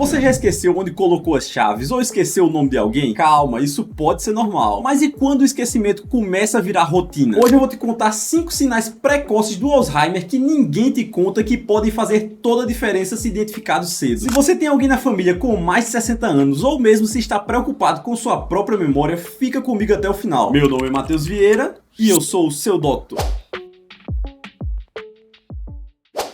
Você já esqueceu onde colocou as chaves ou esqueceu o nome de alguém? Calma, isso pode ser normal. Mas e quando o esquecimento começa a virar rotina? Hoje eu vou te contar 5 sinais precoces do Alzheimer que ninguém te conta que podem fazer toda a diferença se identificados cedo. Se você tem alguém na família com mais de 60 anos ou mesmo se está preocupado com sua própria memória, fica comigo até o final. Meu nome é Matheus Vieira e eu sou o seu Doctor.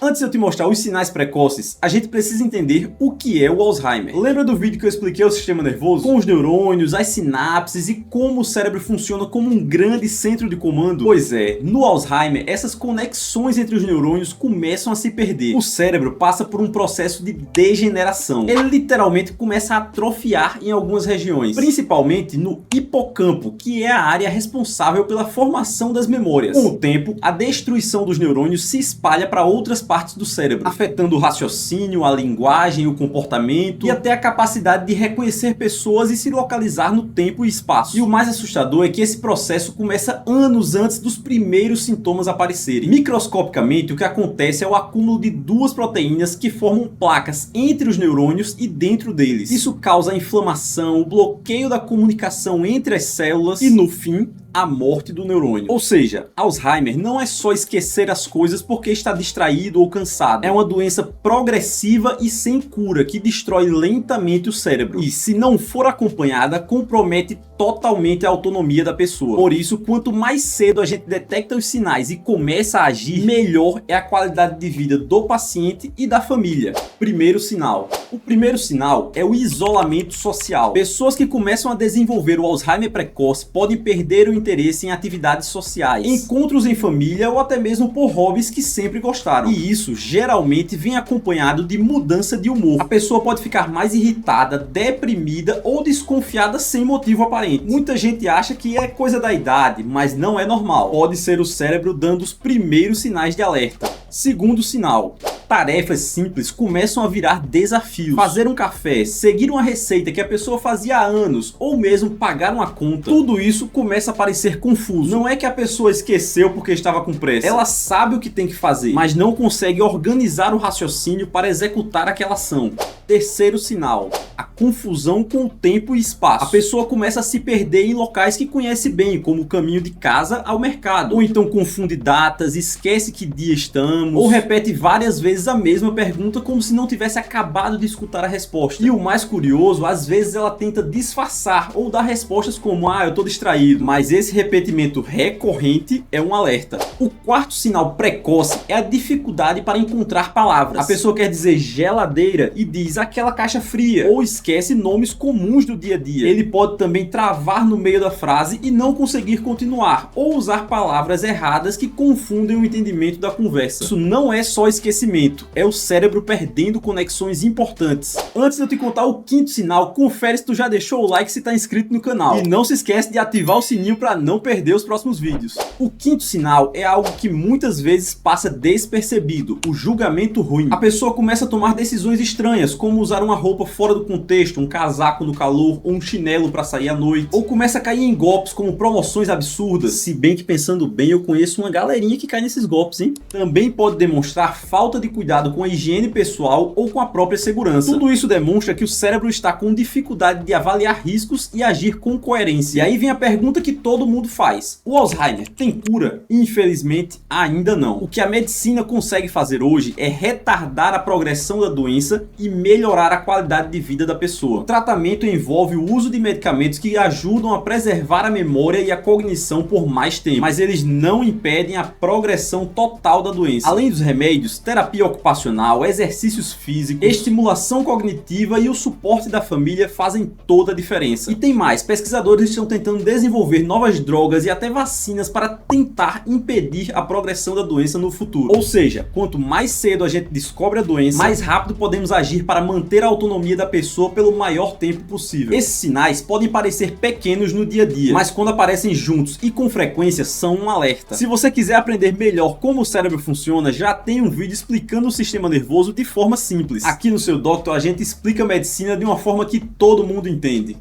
Antes de eu te mostrar os sinais precoces, a gente precisa entender o que é o Alzheimer. Lembra do vídeo que eu expliquei o sistema nervoso? Com os neurônios, as sinapses e como o cérebro funciona como um grande centro de comando? Pois é, no Alzheimer, essas conexões entre os neurônios começam a se perder. O cérebro passa por um processo de degeneração. Ele literalmente começa a atrofiar em algumas regiões, principalmente no hipocampo, que é a área responsável pela formação das memórias. Com o tempo, a destruição dos neurônios se espalha para outras partes do cérebro, afetando o raciocínio, a linguagem, o comportamento e até a capacidade de reconhecer pessoas e se localizar no tempo e espaço. E o mais assustador é que esse processo começa anos antes dos primeiros sintomas aparecerem. Microscopicamente, o que acontece é o acúmulo de duas proteínas que formam placas entre os neurônios e dentro deles. Isso causa a inflamação, o bloqueio da comunicação entre as células e, no fim, a morte do neurônio. Ou seja, Alzheimer não é só esquecer as coisas porque está distraído ou cansado. É uma doença progressiva e sem cura que destrói lentamente o cérebro. E se não for acompanhada, compromete totalmente a autonomia da pessoa. Por isso, quanto mais cedo a gente detecta os sinais e começa a agir, melhor é a qualidade de vida do paciente e da família. Primeiro sinal. O primeiro sinal é o isolamento social. Pessoas que começam a desenvolver o Alzheimer precoce podem perder o interesse em atividades sociais, encontros em família ou até mesmo por hobbies que sempre gostaram. E isso geralmente vem acompanhado de mudança de humor. A pessoa pode ficar mais irritada, deprimida ou desconfiada sem motivo aparente. Muita gente acha que é coisa da idade, mas não é normal. Pode ser o cérebro dando os primeiros sinais de alerta. Segundo sinal. Tarefas simples começam a virar desafios. Fazer um café, seguir uma receita que a pessoa fazia há anos, ou mesmo pagar uma conta. Tudo isso começa a parecer confuso. Não é que a pessoa esqueceu porque estava com pressa. Ela sabe o que tem que fazer, mas não consegue organizar o raciocínio para executar aquela ação. Terceiro sinal. A confusão com o tempo e espaço. A pessoa começa a se perder em locais que conhece bem, como o caminho de casa ao mercado. Ou então confunde datas, esquece que dia estamos, ou repete várias vezes a mesma pergunta como se não tivesse acabado de escutar a resposta. E o mais curioso, às vezes ela tenta disfarçar ou dar respostas como eu tô distraído, mas esse repetimento recorrente é um alerta. O quarto sinal precoce é a dificuldade para encontrar palavras. A pessoa quer dizer geladeira e diz aquela caixa fria, ou esquece nomes comuns do dia a dia. Ele pode também travar no meio da frase e não conseguir continuar, ou usar palavras erradas que confundem o entendimento da conversa. Isso não é só esquecimento, é o cérebro perdendo conexões importantes. Antes de eu te contar o quinto sinal, confere se tu já deixou o like se está inscrito no canal. E não se esquece de ativar o sininho para não perder os próximos vídeos. O quinto sinal é algo que muitas vezes passa despercebido, o julgamento ruim. A pessoa começa a tomar decisões estranhas, como usar uma roupa fora do contexto, um casaco no calor ou um chinelo para sair à noite. Ou começa a cair em golpes como promoções absurdas. Se bem que pensando bem, eu conheço uma galerinha que cai nesses golpes, hein? Também pode demonstrar falta de cuidado com a higiene pessoal ou com a própria segurança. Tudo isso demonstra que o cérebro está com dificuldade de avaliar riscos e agir com coerência. E aí vem a pergunta que todo mundo faz. O Alzheimer tem cura? Infelizmente, ainda não. O que a medicina consegue fazer hoje é retardar a progressão da doença e melhorar a qualidade de vida da pessoa. O tratamento envolve o uso de medicamentos que ajudam a preservar a memória e a cognição por mais tempo, mas eles não impedem a progressão total da doença. Além dos remédios, terapia ocupacional, exercícios físicos, estimulação cognitiva e o suporte da família fazem toda a diferença. E tem mais, pesquisadores estão tentando desenvolver novas drogas e até vacinas para tentar impedir a progressão da doença no futuro. Ou seja, quanto mais cedo a gente descobre a doença, mais rápido podemos agir para manter a autonomia da pessoa pelo maior tempo possível. Esses sinais podem parecer pequenos no dia a dia, mas quando aparecem juntos e com frequência são um alerta. Se você quiser aprender melhor como o cérebro funciona, já tem um vídeo explicando o sistema nervoso de forma simples. Aqui no seu Doctor a gente explica a medicina de uma forma que todo mundo entende.